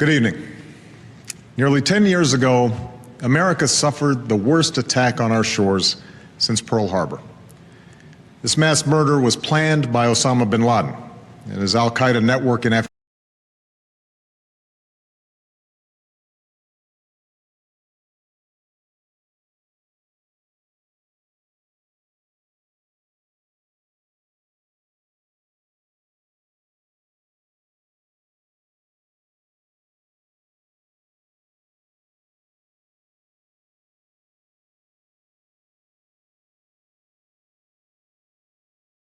Good evening. Nearly 10 years ago, America suffered the worst attack on our shores since Pearl Harbor. This mass murder was planned by Osama bin Laden and his al-Qaeda network in Afghanistan.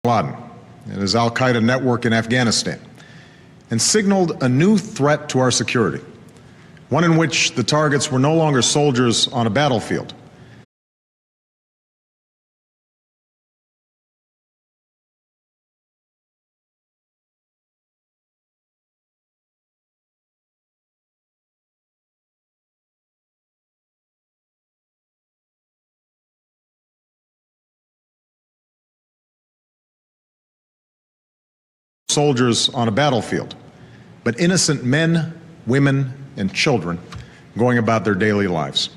Laden and his al-Qaeda network in Afghanistan, and signaled a new threat to our security, one in which the targets were no longer soldiers on a battlefield. Soldiers on a battlefield, but innocent men, women, and children going about their daily lives.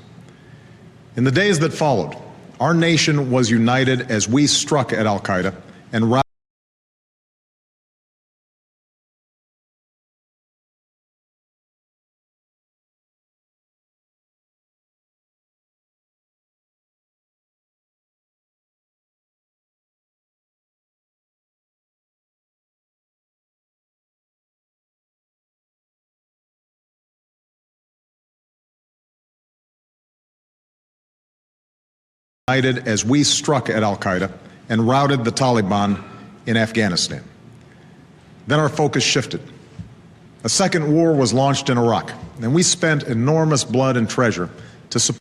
In the days that followed, our nation was united as we struck at al-Qaeda and as we struck at al-Qaeda and routed the Taliban in Afghanistan. Then our focus shifted. A second war was launched in Iraq, and we spent enormous blood and treasure to support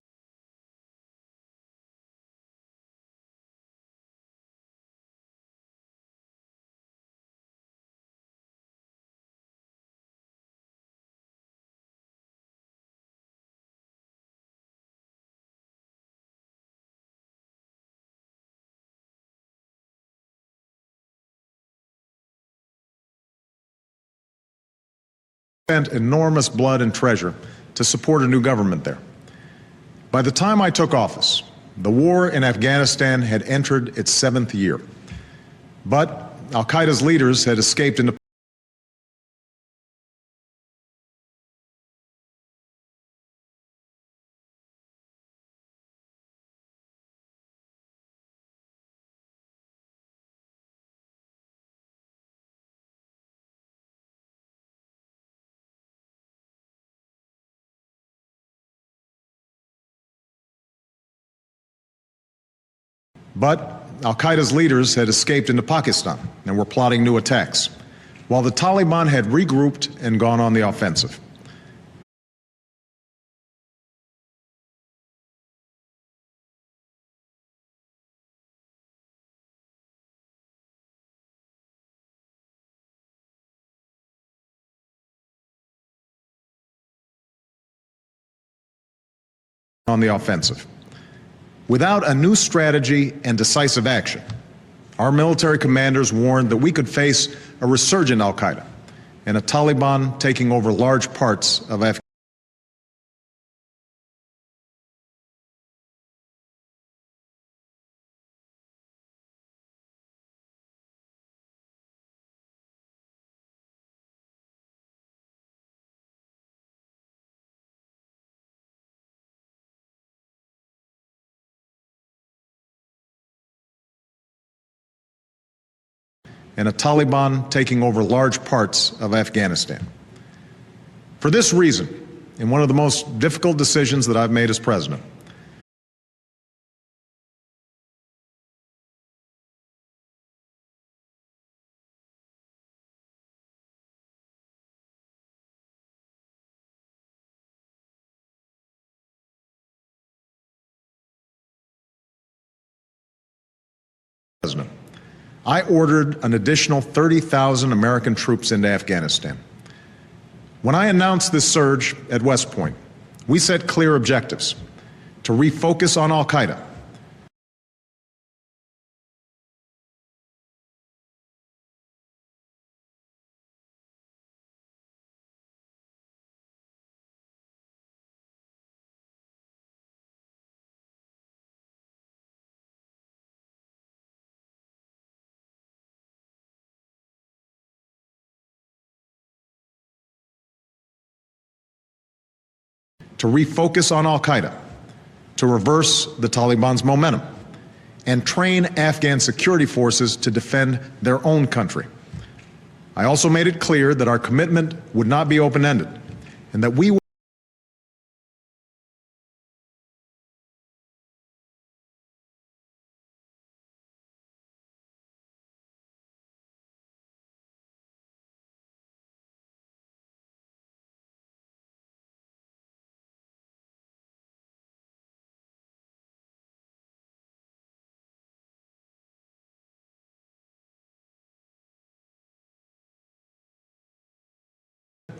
enormous blood and treasure to support a new government there. By the time I took office, the war in Afghanistan had entered its 7th year. But al-Qaeda's leaders had escaped into into Pakistan and were plotting new attacks, while the Taliban had regrouped and gone on the offensive. Without a new strategy and decisive action, our military commanders warned that we could face a resurgent al-Qaeda and a Taliban taking over large parts of Afghanistan. And a Taliban taking over large parts of Afghanistan. For this reason, in one of the most difficult decisions that I've made as president, I ordered an additional 30,000 American troops into Afghanistan. When I announced this surge at West Point, we set clear objectives: to refocus on al-Qaeda, to refocus on al-Qaeda, to reverse the Taliban's momentum, and train Afghan security forces to defend their own country. I also made it clear that our commitment would not be open-ended and that we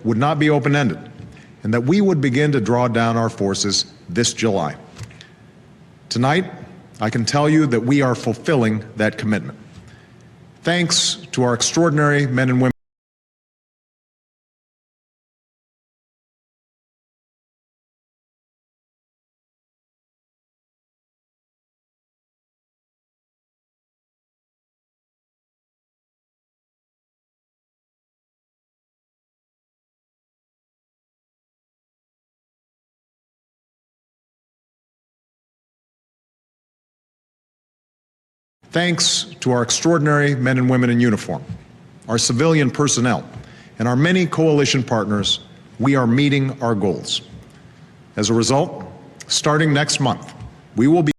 would not be open-ended, and that we would begin to draw down our forces this July. Tonight, I can tell you that we are fulfilling that commitment. Thanks to our extraordinary men and women. Thanks to our extraordinary men and women in uniform, our civilian personnel, and our many coalition partners, we are meeting our goals. As a result, starting next month, we will be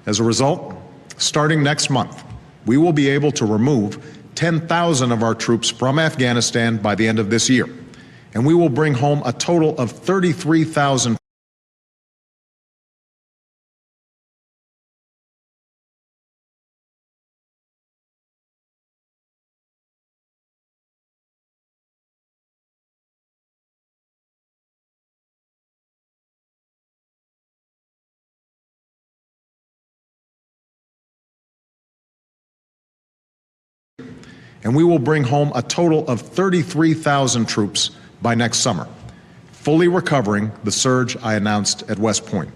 As a result, starting next month, we will be able to remove 10,000 of our troops from Afghanistan by the end of this year, and we will bring home a total of 33,000. And we will bring home a total of 33,000 troops by next summer, fully recovering the surge I announced at West Point.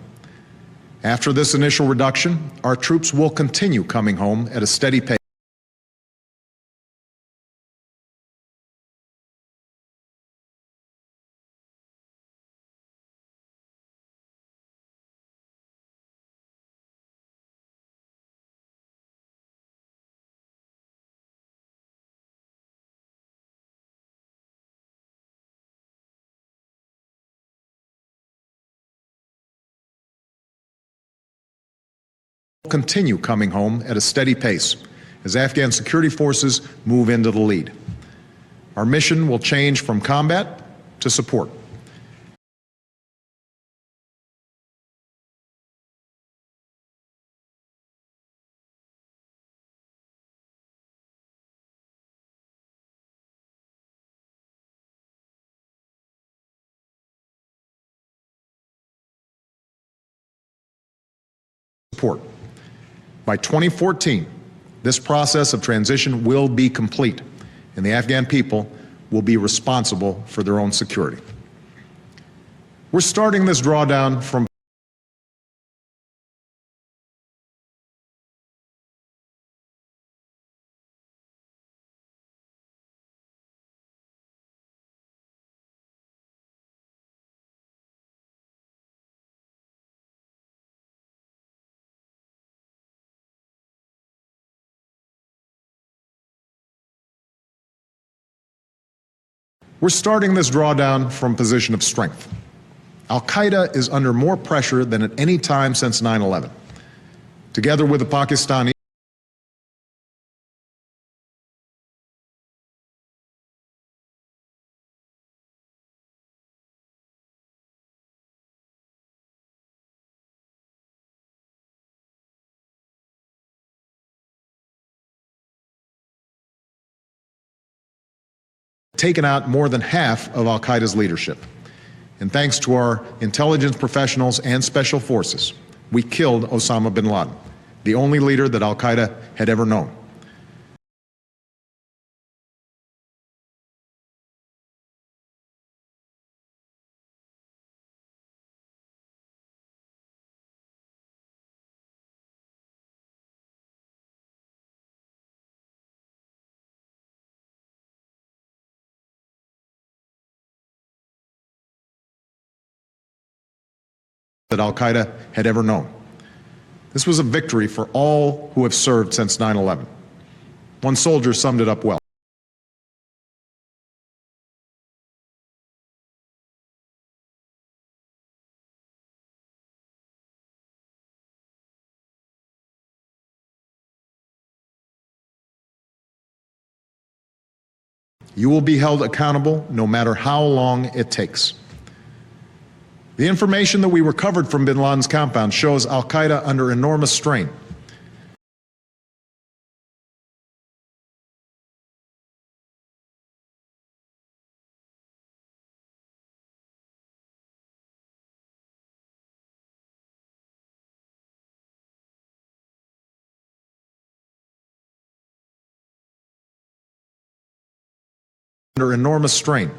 After this initial reduction, our troops will continue coming home at a steady pace. Continue coming home at a steady pace as Afghan security forces move into the lead. Our mission will change from combat to support. By 2014, this process of transition will be complete, and the Afghan people will be responsible for their own security. We're starting this drawdown from We're starting this drawdown from a position of strength. Al-Qaeda is under more pressure than at any time since 9/11. Together with the Pakistani taken out more than half of al-Qaeda's leadership. And thanks to our intelligence professionals and special forces, we killed Osama bin Laden. the only leader that al-Qaeda had ever known. That al-Qaeda had ever known. This was a victory for all who have served since 9/11. One soldier summed it up well. You will be held accountable no matter how long it takes. The information that we recovered from bin Laden's compound shows al-Qaeda under enormous strain. Under enormous strain.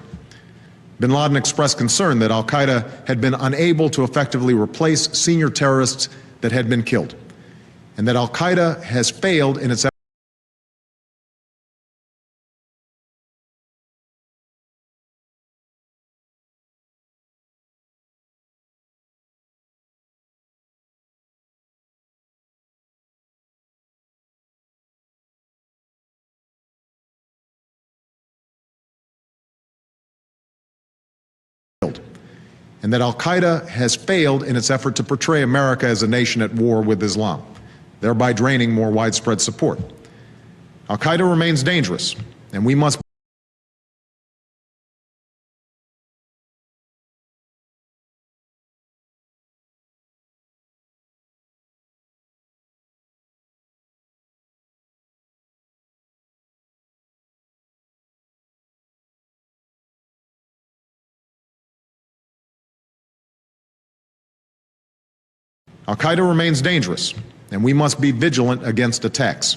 Bin Laden expressed concern that al-Qaeda had been unable to effectively replace senior terrorists that had been killed, and that al-Qaeda has failed in its and that al-Qaeda has failed in its effort to portray America as a nation at war with Islam, thereby draining more widespread support. Al-Qaeda remains dangerous, and we must Al-Qaeda remains dangerous, and we must be vigilant against attacks.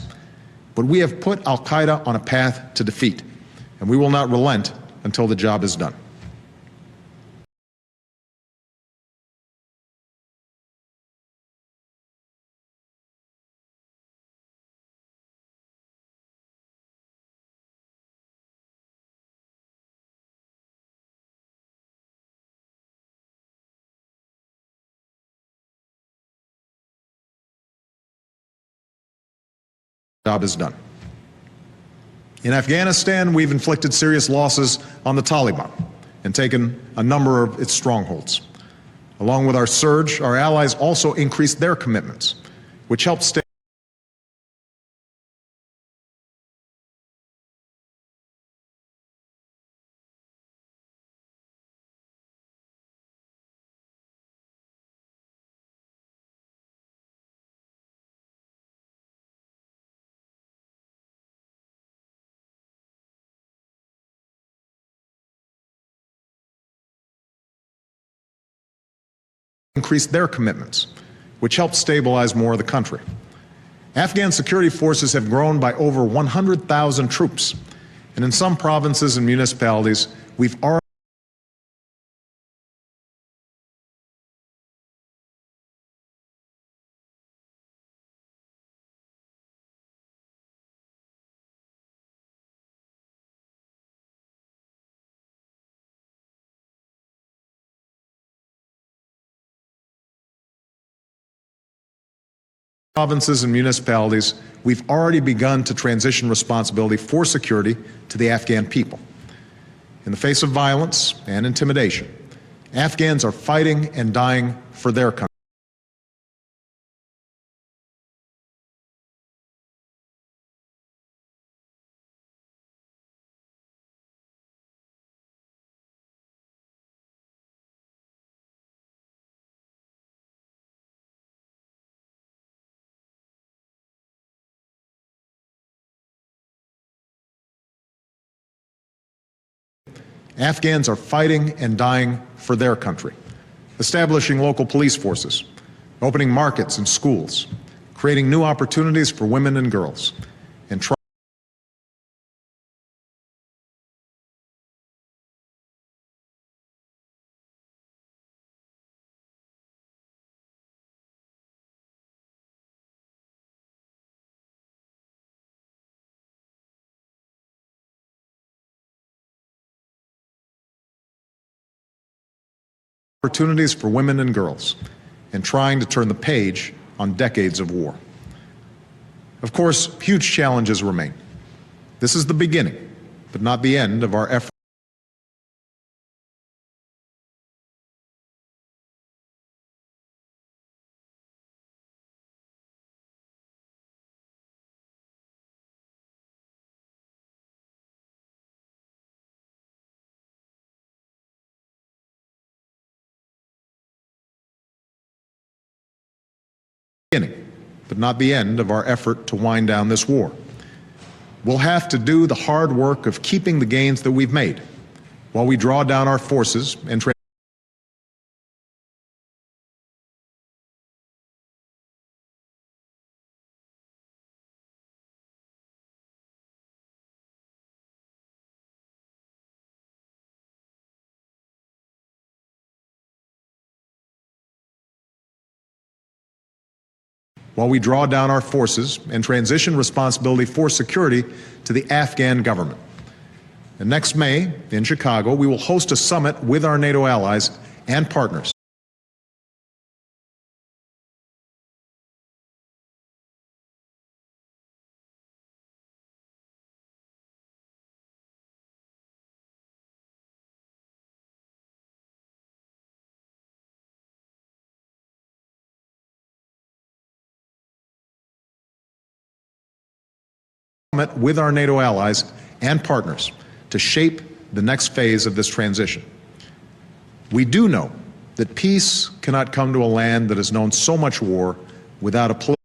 But we have put al-Qaeda on a path to defeat, and we will not relent until the job is done. Job is done. In Afghanistan, we've inflicted serious losses on the Taliban and taken a number of its strongholds. Along with our surge, our allies also increased their commitments, which helped stay increased their commitments, which helped stabilize more of the country. Afghan security forces have grown by over 100,000 troops, and in some provinces and municipalities, we've already begun to transition responsibility for security to the Afghan people. In the face of violence and intimidation, Afghans are fighting and dying for their country. Afghans are fighting and dying for their country, establishing local police forces, opening markets and schools, creating new opportunities for women and girls, and opportunities for women and girls, and trying to turn the page on decades of war. Of course, huge challenges remain. This is the beginning, but not the end of our effort. But not the end of our effort to wind down this war. We'll have to do the hard work of keeping the gains that we've made while we draw down our forces and transition responsibility for security to the Afghan government. And next May, in Chicago, we will host a summit with our NATO allies and partners. With our NATO allies and partners to shape the next phase of this transition. We do know that peace cannot come to a land that has known so much war without a political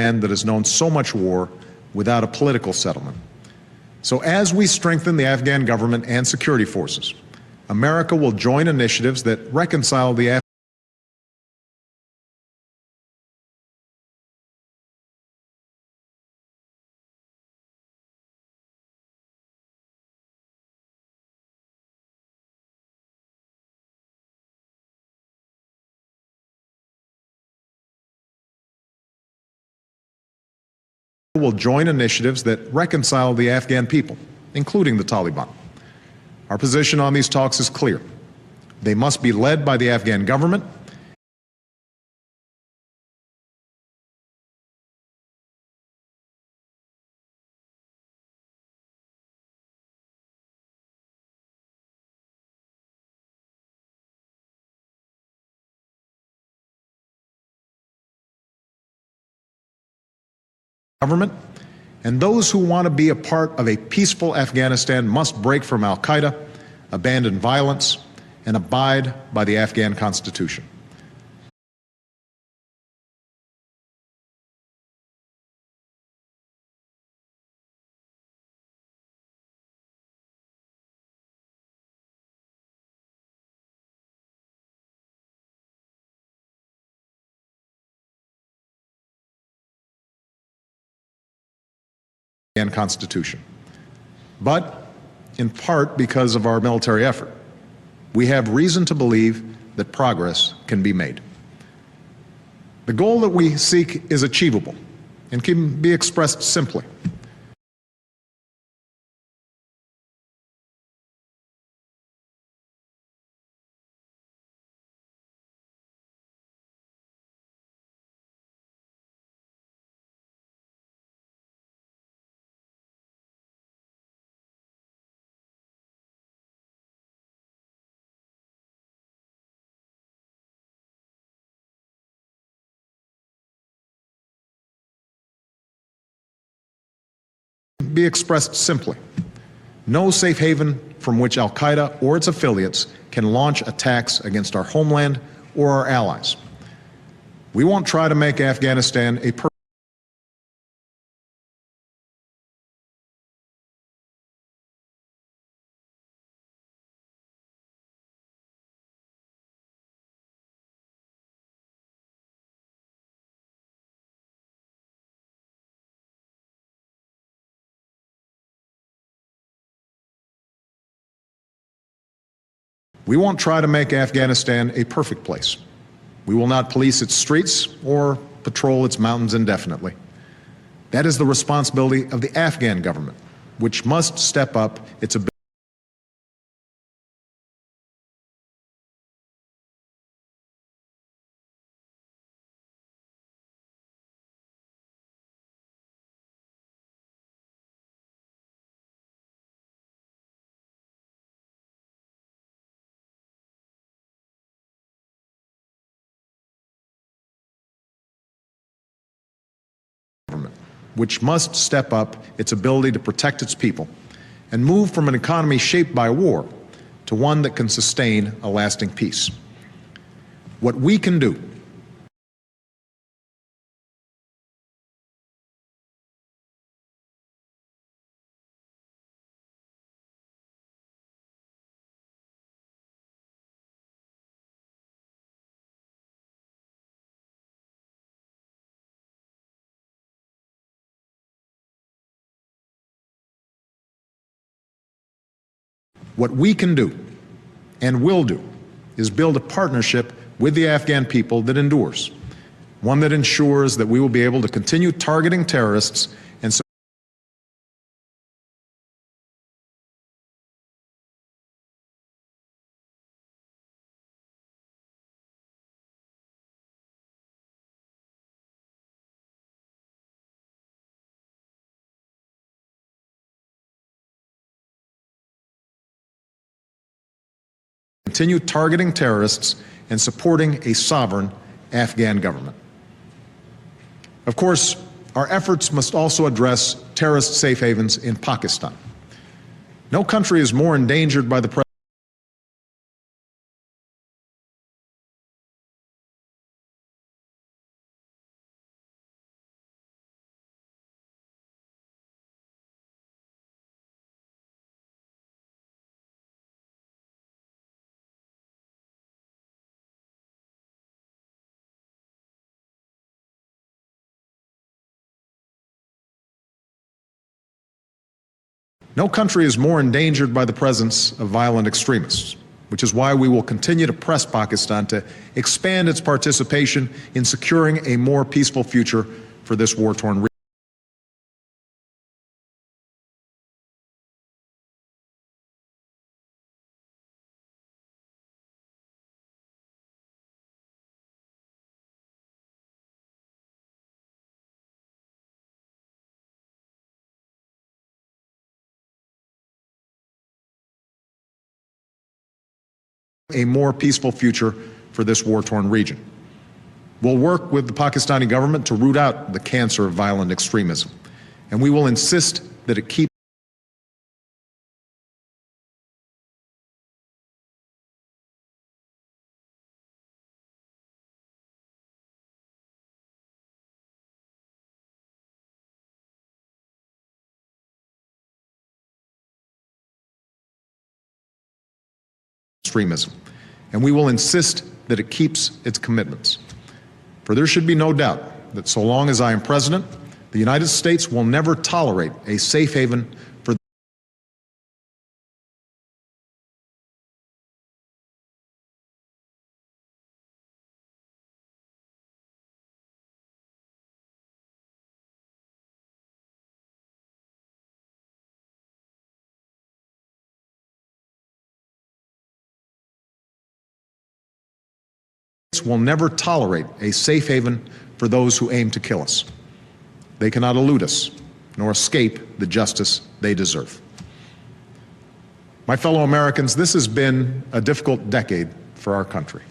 land that has known so much war without a political settlement. So as we strengthen the Afghan government and security forces, America will join initiatives that reconcile the Afghan people, including the Taliban. Our position on these talks is clear. They must be led by the Afghan government and those who want to be a part of a peaceful Afghanistan must break from al-Qaeda, abandon violence, and abide by the Afghan Constitution. Constitution. But in part because of our military effort, we have reason to believe that progress can be made. The goal that we seek is achievable and can be expressed simply. No safe haven from which al-Qaeda or its affiliates can launch attacks against our homeland or our allies. We won't try to make Afghanistan a We won't try to make Afghanistan a perfect place. We will not police its streets or patrol its mountains indefinitely. That is the responsibility of the Afghan government, which must step up its ability which must step up its ability to protect its people and move from an economy shaped by war to one that can sustain a lasting peace. What we can do What we can do and will do is build a partnership with the Afghan people that endures, one that ensures that we will be able to continue targeting terrorists and continue targeting terrorists and supporting a sovereign Afghan government. Of course, our efforts must also address terrorist safe havens in Pakistan. No country is more endangered by the presence No country is more endangered by the presence of violent extremists, which is why we will continue to press Pakistan to expand its participation in securing a more peaceful future for this war-torn region. A more peaceful future for this war-torn region. We'll work with the Pakistani government to root out the cancer of violent extremism, and we will insist that it keep extremism, and we will insist that it keeps its commitments. For there should be no doubt that so long as I am president, the United States will never tolerate a safe haven for will never tolerate a safe haven for those who aim to kill us. They cannot elude us, nor escape the justice they deserve. My fellow Americans, this has been a difficult decade for our country.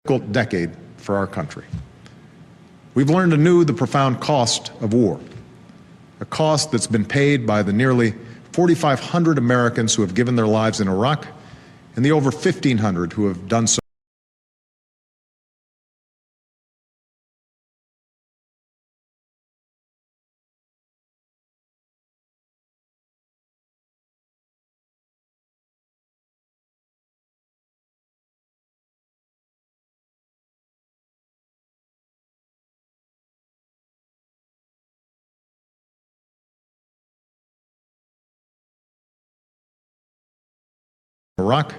difficult decade for our country. We've learned anew the profound cost of war, a cost that's been paid by the nearly 4,500 Americans who have given their lives in Iraq and the over 1,500 who have done so Iraq,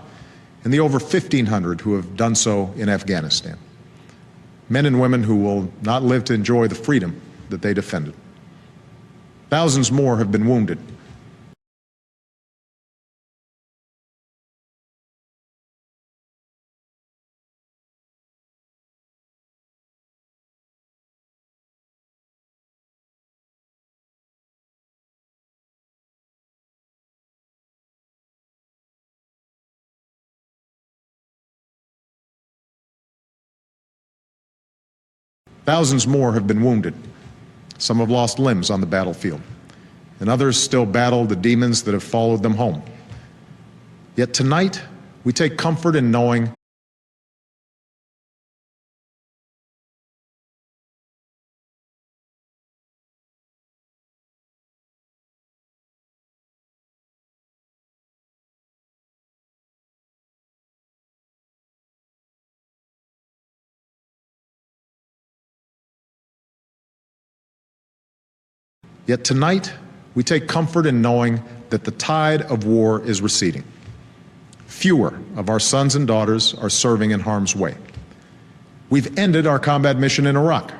and the over 1,500 who have done so in Afghanistan. Men and women who will not live to enjoy the freedom that they defended. Thousands more have been wounded. Thousands more have been wounded. Some have lost limbs on the battlefield, and others still battle the demons that have followed them home. Yet tonight, we take comfort in knowing Yet tonight, we take comfort in knowing that the tide of war is receding. Fewer of our sons and daughters are serving in harm's way. We've ended our combat mission in Iraq.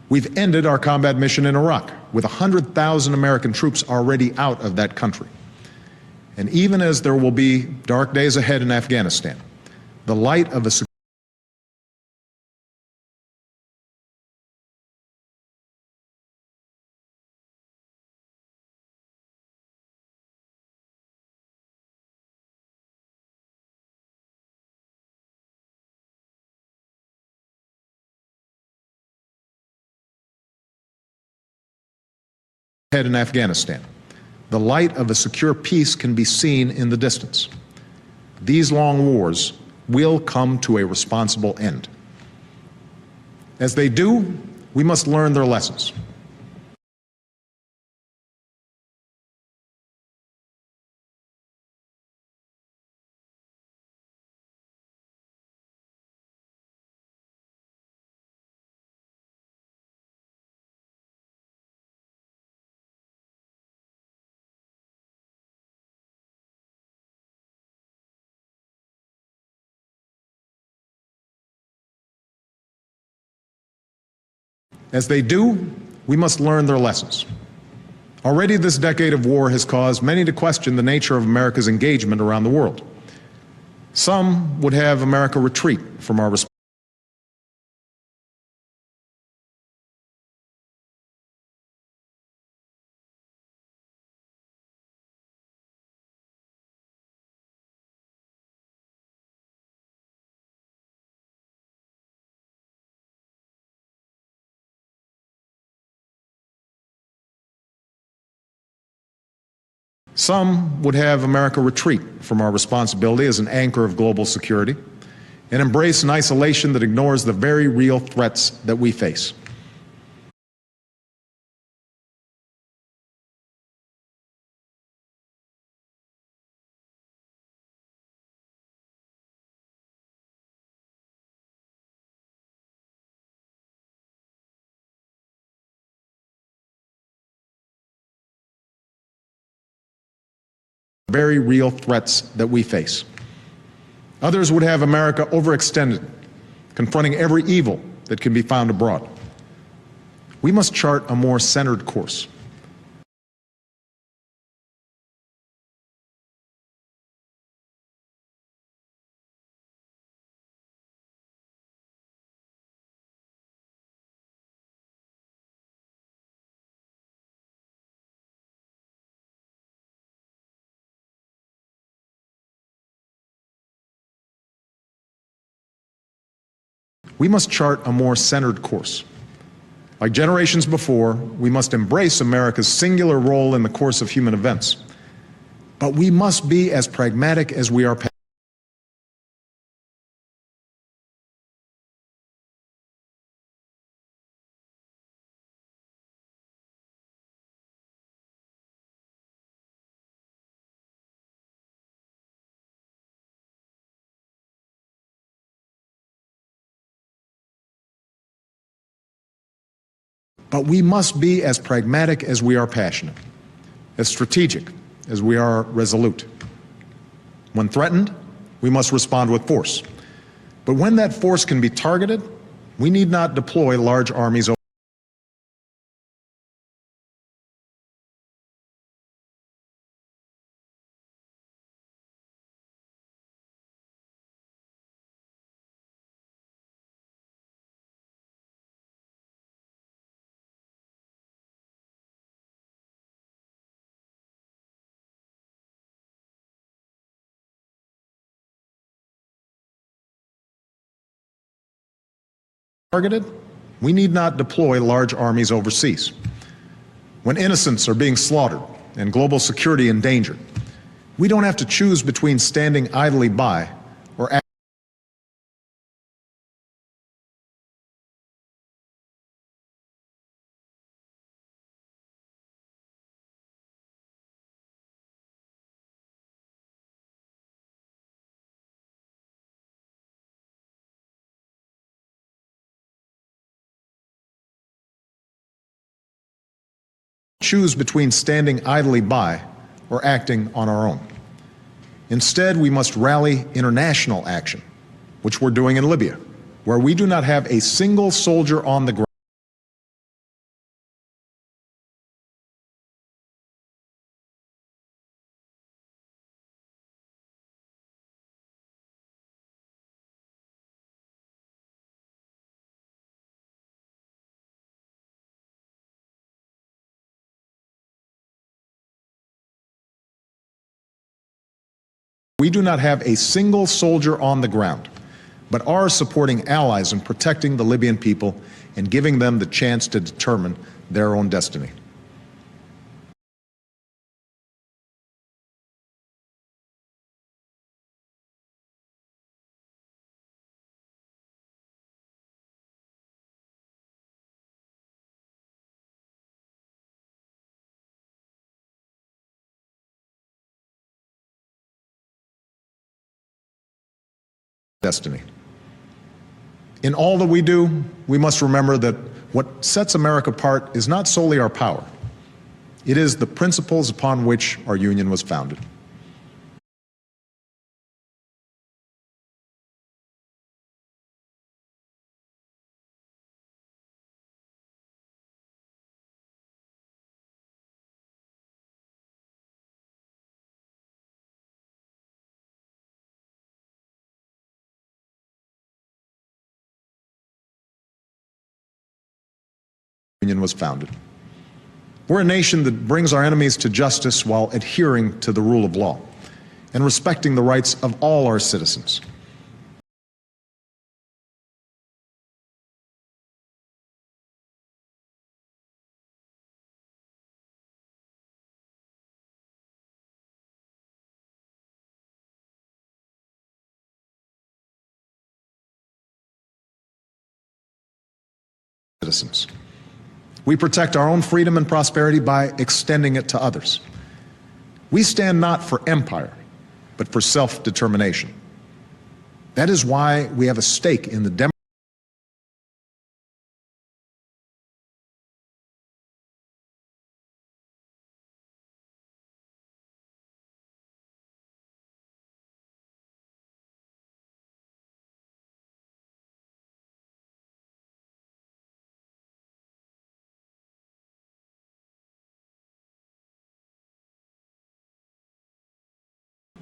We've ended our combat mission in Iraq, with 100,000 American troops already out of that country. And even as there will be dark days ahead in Afghanistan, the light of a in Afghanistan. The light of a secure peace can be seen in the distance. These long wars will come to a responsible end. As they do, we must learn their lessons. As they do, we must learn their lessons. Already this decade of war has caused many to question the nature of America's engagement around the world. Some would have America retreat from our responsibility. Some would have America retreat from our responsibility as an anchor of global security and embrace an isolation that ignores the very real threats that we face. Very real threats that we face. Others would have America overextended, confronting every evil that can be found abroad. We must chart a more centered course. We must chart a more centered course. Like generations before, we must embrace America's singular role in the course of human events. But we must be as pragmatic as we are passionate, as strategic as we are resolute. When threatened, we must respond with force. But when that force can be targeted, we need not deploy large armies. We need not deploy large armies overseas. When innocents are being slaughtered and global security endangered, we don't have to choose between standing idly by or acting on our own. Instead, we must rally international action, which we're doing in Libya, where we do not have a single soldier on the ground. We do not have a single soldier on the ground, but are supporting allies in protecting the Libyan people and giving them the chance to determine their own destiny. In all that we do, we must remember that what sets America apart is not solely our power. It is the principles upon which our union was founded. We're a nation that brings our enemies to justice while adhering to the rule of law and respecting the rights of all our citizens. We protect our own freedom and prosperity by extending it to others. We stand not for empire, but for self-determination. That is why we have a stake in the democracy.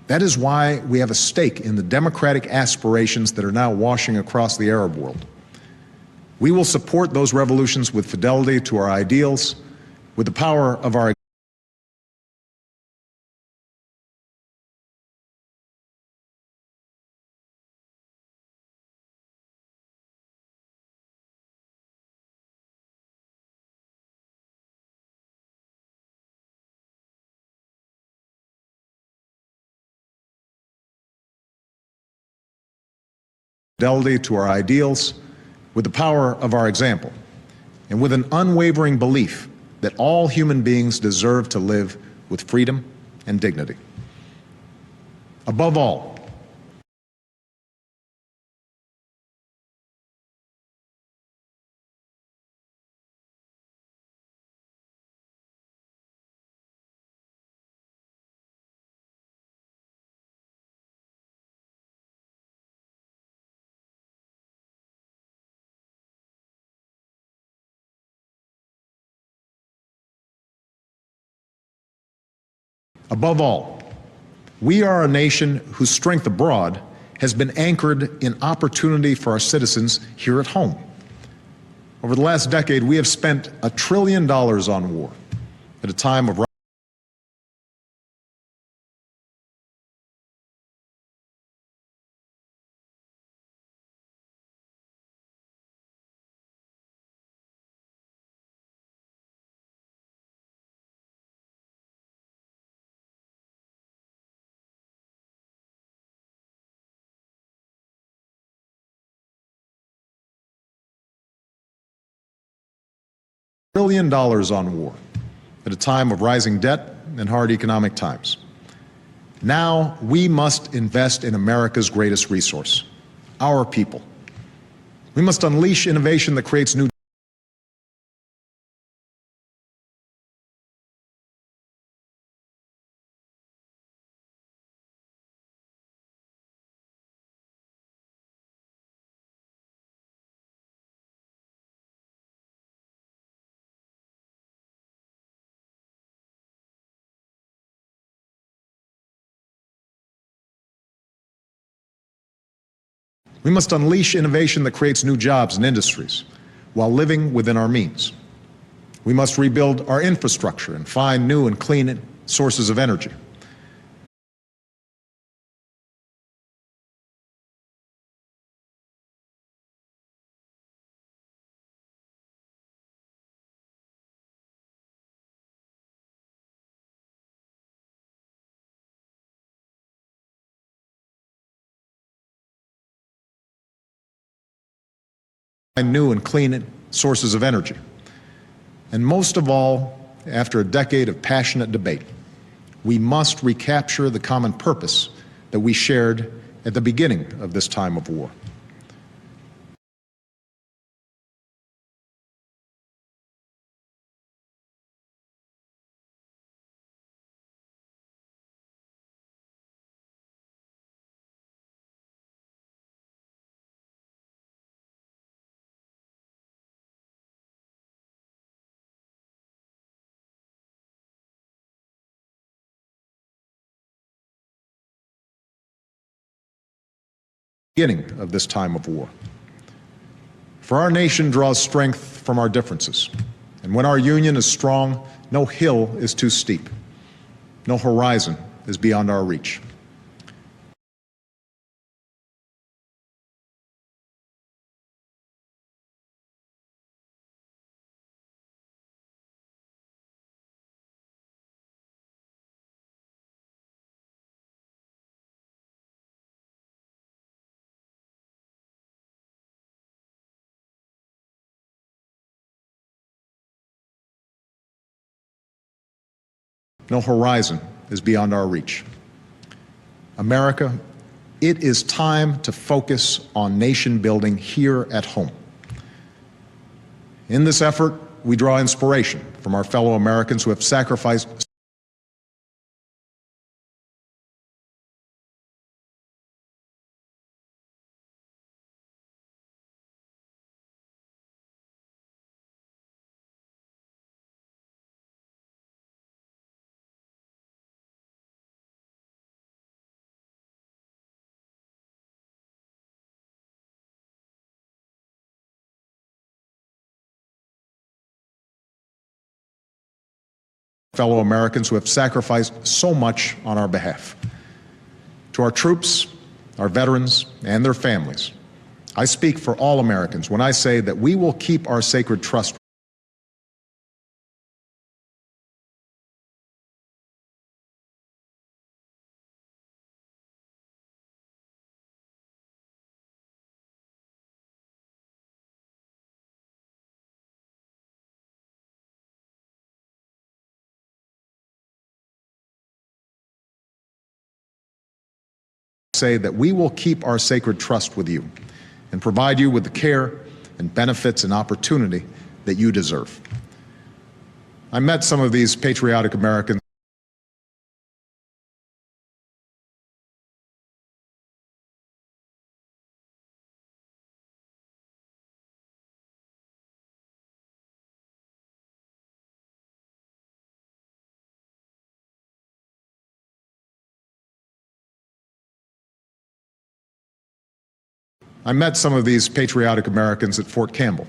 That is why we have a stake in the democratic aspirations that are now washing across the Arab world. We will support those revolutions with fidelity to our ideals, with the power of our fidelity to our ideals, with the power of our example, and with an unwavering belief that all human beings deserve to live with freedom and dignity. Above all, we are a nation whose strength abroad has been anchored in opportunity for our citizens here at home. Over the last decade, we have spent $1 trillion on war at a time of $1 trillion on war at a time of rising debt and hard economic times. Now we must invest in America's greatest resource, our people. We must unleash innovation that creates new We must unleash innovation that creates new jobs and industries while living within our means. We must rebuild our infrastructure and find new and clean sources of energy. Find new and clean sources of energy. And most of all, after a decade of passionate debate, we must recapture the common purpose that we shared at the beginning of this time of war. Beginning of this time of war. For our nation draws strength from our differences, and when our union is strong, no hill is too steep, no horizon is beyond our reach. No horizon is beyond our reach. America, it is time to focus on nation building here at home. In this effort, we draw inspiration from our fellow Americans who have sacrificed so much on our behalf. To our troops, our veterans, and their families, I speak for all Americans when I say that we will keep our sacred trust say that we will keep our sacred trust with you and provide you with the care and benefits and opportunity that you deserve. I met some of these patriotic Americans. I met some of these patriotic Americans at Fort Campbell.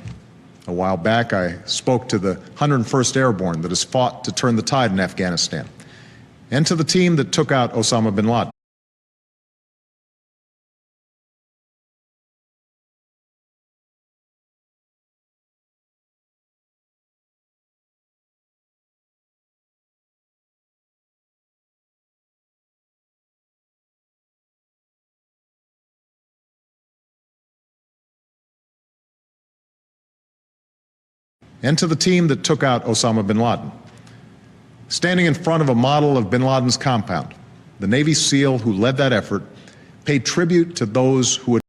A while back, I spoke to the 101st Airborne that has fought to turn the tide in Afghanistan, and to the team that took out Osama bin Laden. And to the team that took out Osama bin Laden. Standing in front of a model of bin Laden's compound, the Navy SEAL who led that effort paid tribute to those who had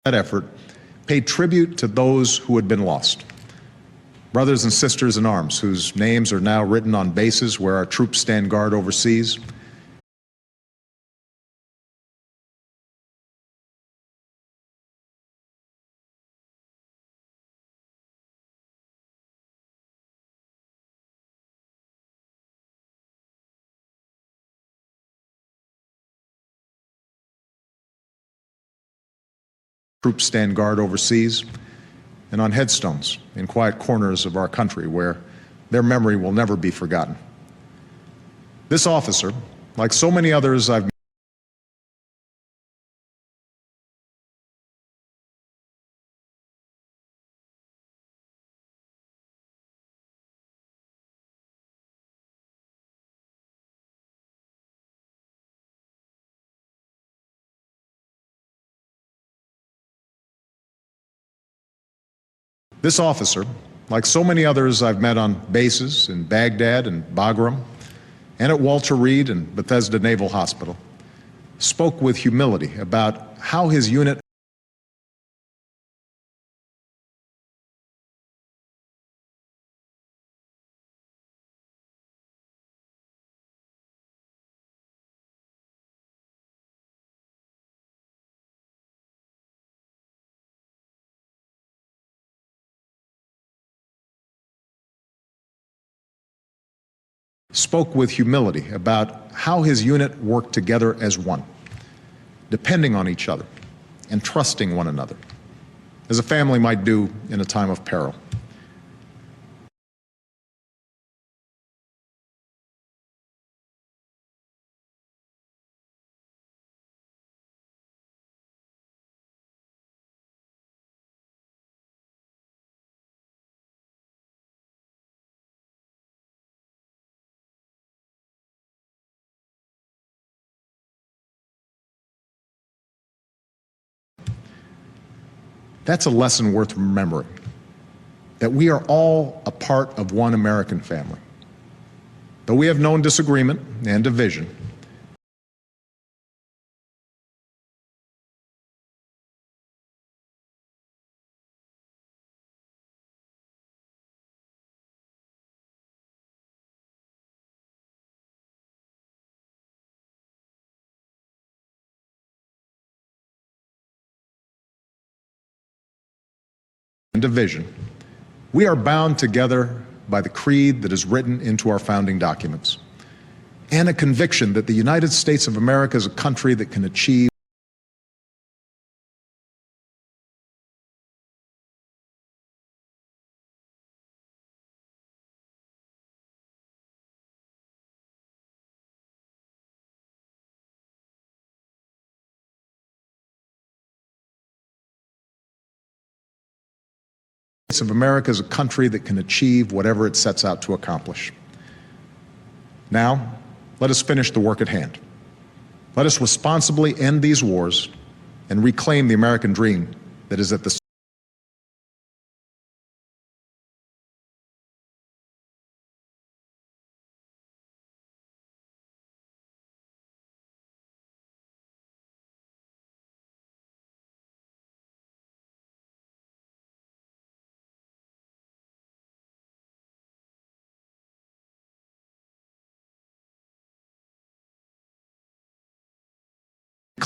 that effort, paid tribute to those who had been lost. Brothers and sisters in arms whose names are now written on bases where our troops stand guard overseas. Troops stand guard overseas, and on headstones in quiet corners of our country where their memory will never be forgotten. This officer, like so many others I've This officer, like so many others I've met on bases in Baghdad and Bagram, and at Walter Reed and Bethesda Naval Hospital, spoke with humility about how his unit worked together as one, depending on each other and trusting one another, as a family might do in a time of peril. That's a lesson worth remembering, that we are all a part of one American family. Though we have known disagreement and division, we are bound together by the creed that is written into our founding documents, and a conviction that the United States of America is a country that can achieve of America is a country that can achieve whatever it sets out to accomplish. Now, let us finish the work at hand. Let us responsibly end these wars and reclaim the American dream that is at the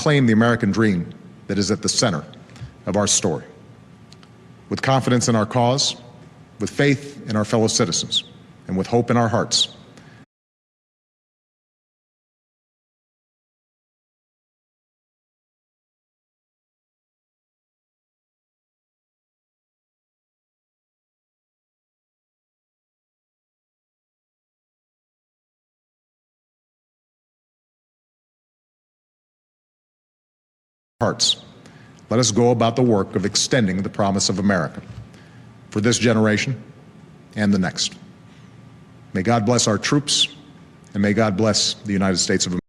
claim the American dream that is at the center of our story. With confidence in our cause, with faith in our fellow citizens, and with hope in our hearts, let us go about the work of extending the promise of America for this generation and the next. May God bless our troops, and may God bless the United States of America.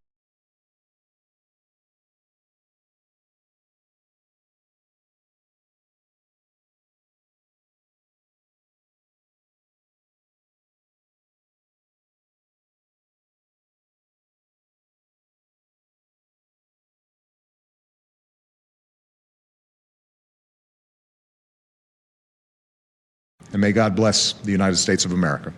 And may God bless the United States of America.